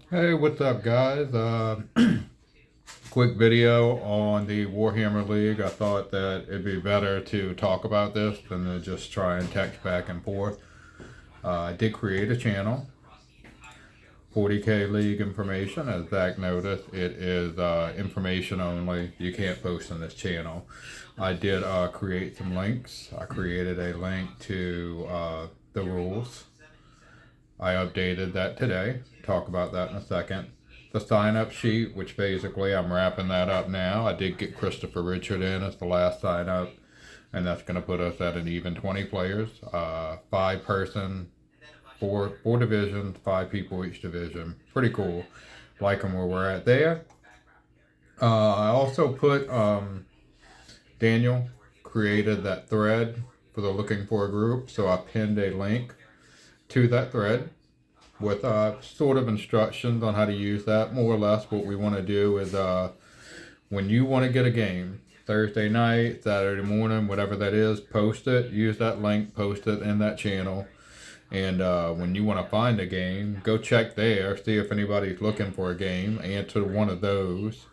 Hey, what's up, guys? Quick video on the Warhammer League. I thought that it'd be better to talk about this than to just try and text back and forth. I did create a channel, 40K League information. As Zach noticed, it is information only. You can't post on this channel. I did create some links. I created a link to the rules. I updated that today. Talk about that in a second. The sign up sheet, which basically I'm wrapping that up now. I did get Christopher Richard in as the last sign up, and that's going to put us at an even 20 players. 5 person, four divisions, 5 people each division. Pretty cool. Liking where we're at there. I also put Daniel created that thread for the looking for a group, so I pinned a link to that thread with sort of instructions on how to use that. More or less what we want to do is when you want to get a game, Thursday night, Saturday morning, whatever that is, post it, use that link, post it in that channel. And when you want to find a game, go check there, see if anybody's looking for a game, answer one of those.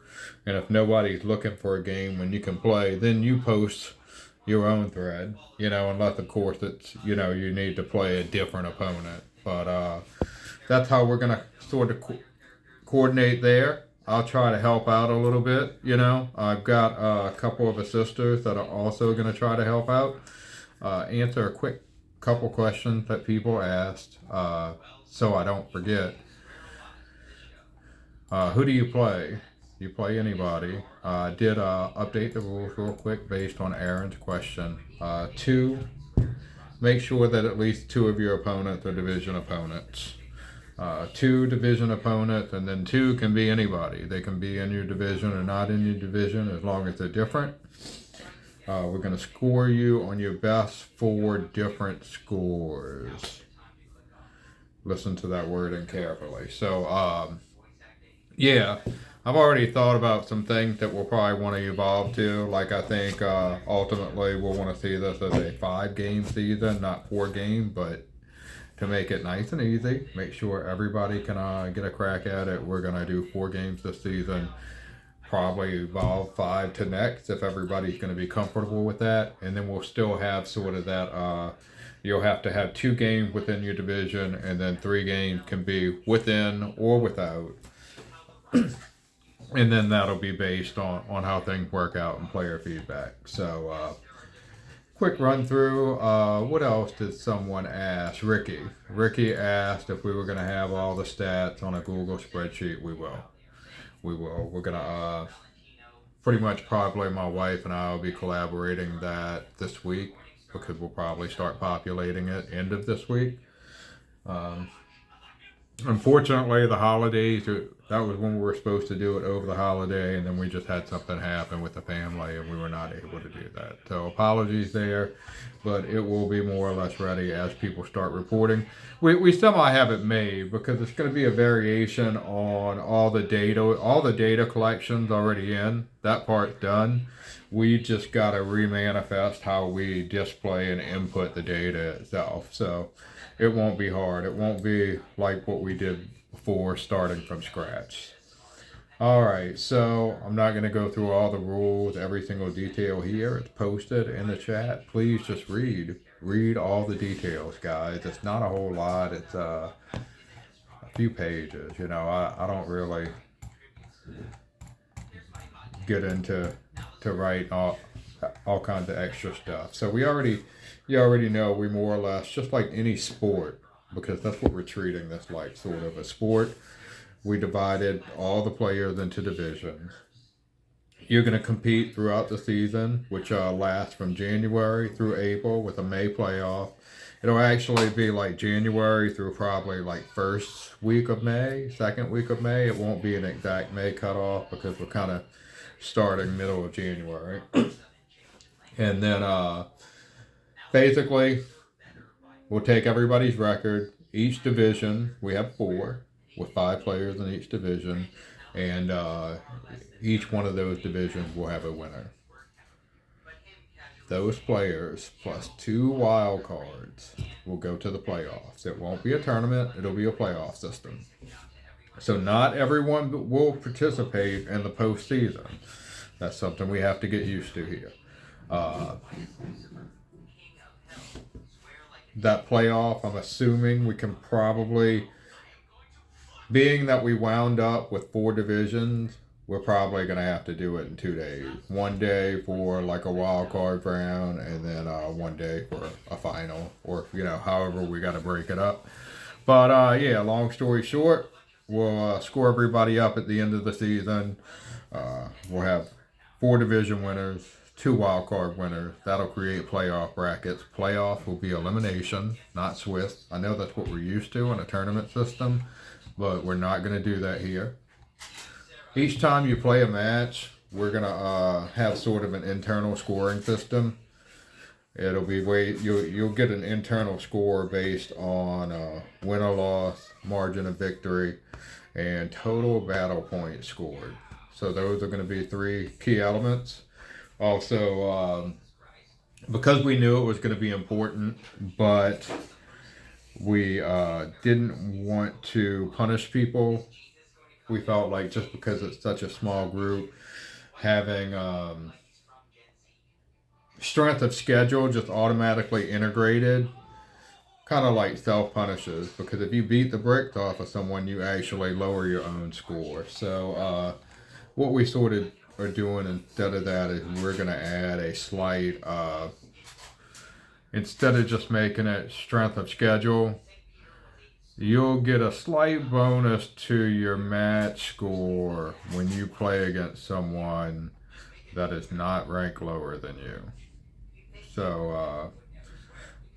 And if nobody's looking for a game when you can play, then you post your own thread, unless of course it's, you need to play a different opponent. But that's how we're going to sort of coordinate there. I'll try to help out a little bit, I've got a couple of assisters that are also going to try to help out. Answer a quick couple questions that people asked so I don't forget. Who do you play? You play anybody. Did update the rules real quick based on Aaron's question. 2, make sure that at least 2 of your opponents are division opponents. 2 division opponents, and then 2 can be anybody. They can be in your division or not in your division as long as they're different. We're going to score you on your best 4 different scores. Listen to that wording carefully. So, yeah, I've already thought about some things that we'll probably want to evolve to. Like, I think ultimately we'll want to see this as a 5-game season, not 4-game, but to make it nice and easy, make sure everybody can get a crack at it. We're going to do 4 games this season. Probably evolve 5 to next if everybody's going to be comfortable with that. And then we'll still have sort of that, you'll have to have 2 games within your division, and then 3 games can be within or without. And then that'll be based on how things work out and player feedback. So, quick run through. What else did someone ask? Ricky asked if we were going to have all the stats on a Google spreadsheet. We will. We're going to pretty much probably my wife and I will be collaborating that this week, because we'll probably start populating it end of this week. Unfortunately, the holidays, that was when we were supposed to do it over the holiday, and then we just had something happen with the family and we were not able to do that. So apologies there, but it will be more or less ready as people start reporting. We somehow have it made because it's going to be a variation on all the data collections already in. That part's done. We just got to remanifest how we display and input the data itself. So it won't be hard. It won't be like what we did before, starting from scratch. All right, so I'm not going to go through all the rules, every single detail here. It's posted in the chat. Please just read all the details, guys. It's not a whole lot. It's a few pages. I don't really get into write all kinds of extra stuff. So you already know we more or less, just like any sport, because that's what we're treating this like, sort of a sport. We divided all the players into divisions. You're going to compete throughout the season, which lasts from January through April with a May playoff. It'll actually be like January through probably like first week of May, second week of May. It won't be an exact May cutoff because we're kind of starting middle of January. And then basically we'll take everybody's record. Each division, we have 4 with 5 players in each division, and each one of those divisions will have a winner. Those players plus 2 wild cards will go to the playoffs. It won't be a tournament, it'll be a playoff system. So not everyone will participate in the postseason. That's something we have to get used to here. Uh, that playoff, I'm assuming we can probably, being that we wound up with 4 divisions, we're probably going to have to do it in 2 days. One day for like a wild card round, and then one day for a final, or however we got to break it up. But yeah, long story short, we'll score everybody up at the end of the season. We'll have 4 division winners, 2 wild card winners. That'll create playoff brackets. Playoff will be elimination, not Swiss. I know that's what we're used to in a tournament system, but we're not going to do that here. Each time you play a match, we're going to have sort of an internal scoring system. It'll be you'll get an internal score based on win or loss, margin of victory, and total battle points scored. So those are going to be 3 key elements. Also, because we knew it was going to be important, but we didn't want to punish people. We felt like just because it's such a small group, having strength of schedule just automatically integrated kind of like self-punishes, because if you beat the bricks off of someone, you actually lower your own score. So what we sort of are doing instead of that is we're going to add a slight, instead of just making it strength of schedule, you'll get a slight bonus to your match score when you play against someone that is not ranked lower than you. So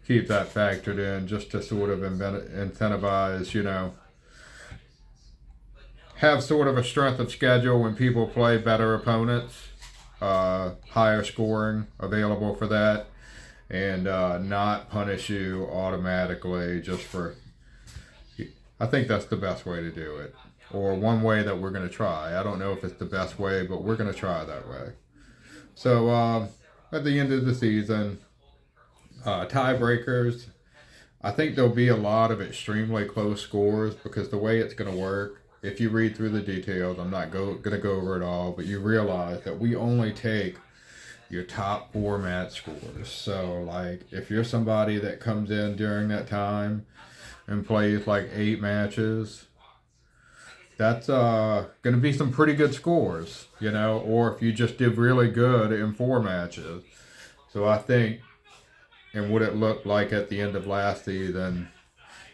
keep that factored in just to sort of incentivize, have sort of a strength of schedule when people play better opponents, higher scoring available for that, and not punish you automatically just for. I think that's the best way to do it, or one way that we're going to try. I don't know if it's the best way, but we're going to try that way. So at the end of the season, tiebreakers, I think there'll be a lot of extremely close scores, because the way it's going to work, if you read through the details, I'm not going to go over it all, but you realize that we only take your top 4 match scores. So like if you're somebody that comes in during that time and plays like 8 matches, that's going to be some pretty good scores, or if you just did really good in 4 matches. So I think, and what it looked like at the end of last season,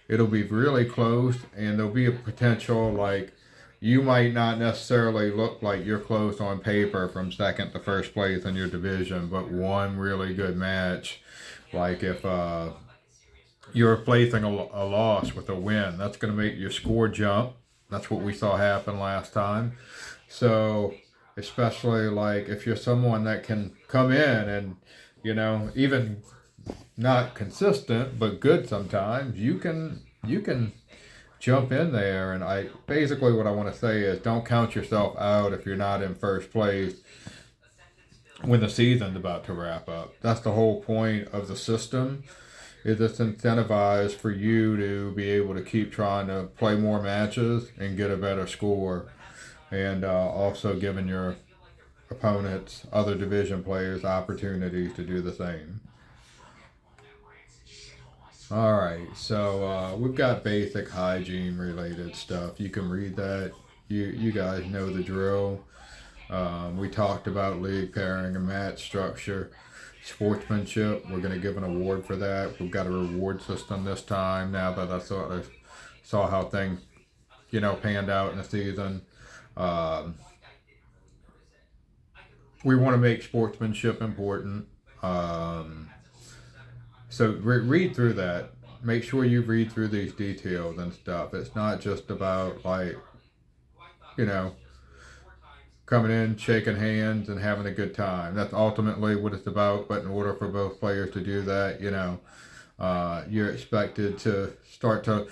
it'll be really close, and there'll be a potential, like, you might not necessarily look like you're close on paper from second to first place in your division, but one really good match, like if you're replacing a loss with a win, that's going to make your score jump. That's what we saw happen last time. So especially like if you're someone that can come in and, even not consistent but good sometimes, you can jump in there. And I basically, what I want to say is, don't count yourself out if you're not in first place when the season's about to wrap up. That's the whole point of the system, is it's incentivized for you to be able to keep trying to play more matches and get a better score, and also giving your opponents, other division players, opportunities to do the same. All right, so we've got basic hygiene related stuff. You can read that. You guys know the drill. We talked about league pairing and match structure. Sportsmanship, we're going to give an award for that. We've got a reward system this time, now that I saw how things panned out in the season. We want to make sportsmanship important. So read through that. Make sure you read through these details and stuff. It's not just about like, coming in, shaking hands, and having a good time. That's ultimately what it's about. But in order for both players to do that, you're expected to start to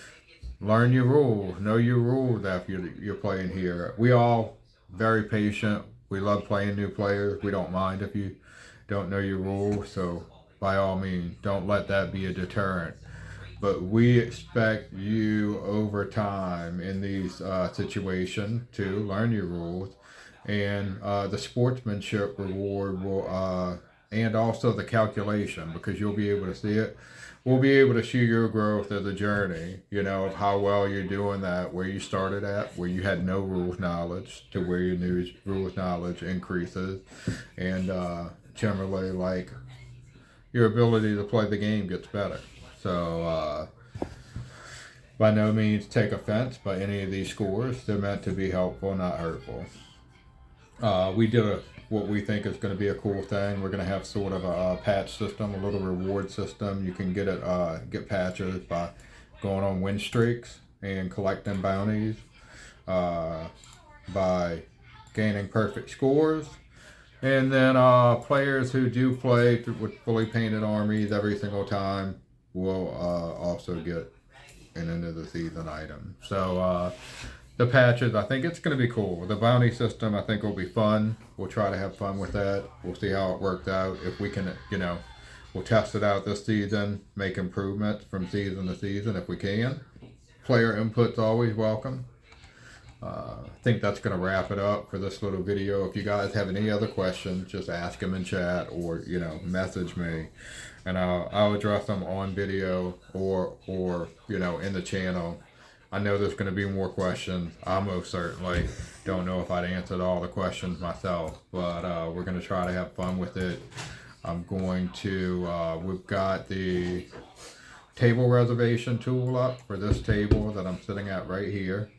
learn your rules, know your rules after you're playing here. We all very patient. We love playing new players. We don't mind if you don't know your rules. So by all means, don't let that be a deterrent. but we expect you over time in these situations to learn your rules, and the sportsmanship reward will, and also the calculation, because you'll be able to see it. We'll be able to see your growth as a journey, of how well you're doing that, where you started at, where you had no rules knowledge, to where your new rules knowledge increases, and generally, like, your ability to play the game gets better. So, by no means take offense by any of these scores. They're meant to be helpful, not hurtful. We did what we think is going to be a cool thing. We're going to have sort of a patch system, a little reward system. You can get patches by going on win streaks and collecting bounties, by gaining perfect scores. And then players who do play with fully painted armies every single time will also get an end of the season item. So the patches, I think it's going to be cool. The bounty system, I think, will be fun. We'll try to have fun with that. We'll see how it worked out. If we can, we'll test it out this season, make improvements from season to season if we can. Player input's always welcome. I think that's going to wrap it up for this little video. If you guys have any other questions, just ask them in chat, or message me, and I'll address them on video or in the channel. I know there's going to be more questions. I most certainly don't know if I'd answered all the questions myself, but we're going to try to have fun with it. I'm going to, we've got the table reservation tool up for this table that I'm sitting at right here,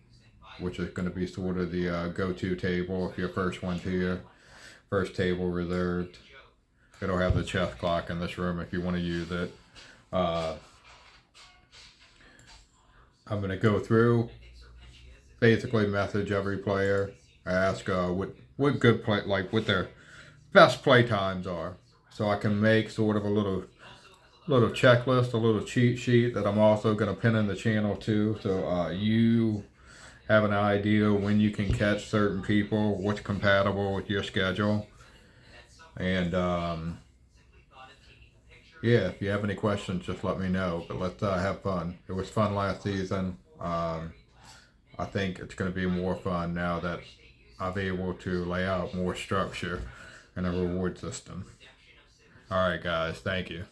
which is going to be sort of the go-to table if your first one's here. First table reserved. It'll have the chess clock in this room if you want to use it. I'm going to go through, basically message every player, ask what good play, like what their best play times are, so I can make sort of a little checklist, a little cheat sheet that I'm also going to pin in the channel too, so you have an idea when you can catch certain people, what's compatible with your schedule. And yeah, if you have any questions, just let me know. But let's have fun. It was fun last season. I think it's going to be more fun now that I'm able to lay out more structure and a reward system. All right, guys. Thank you.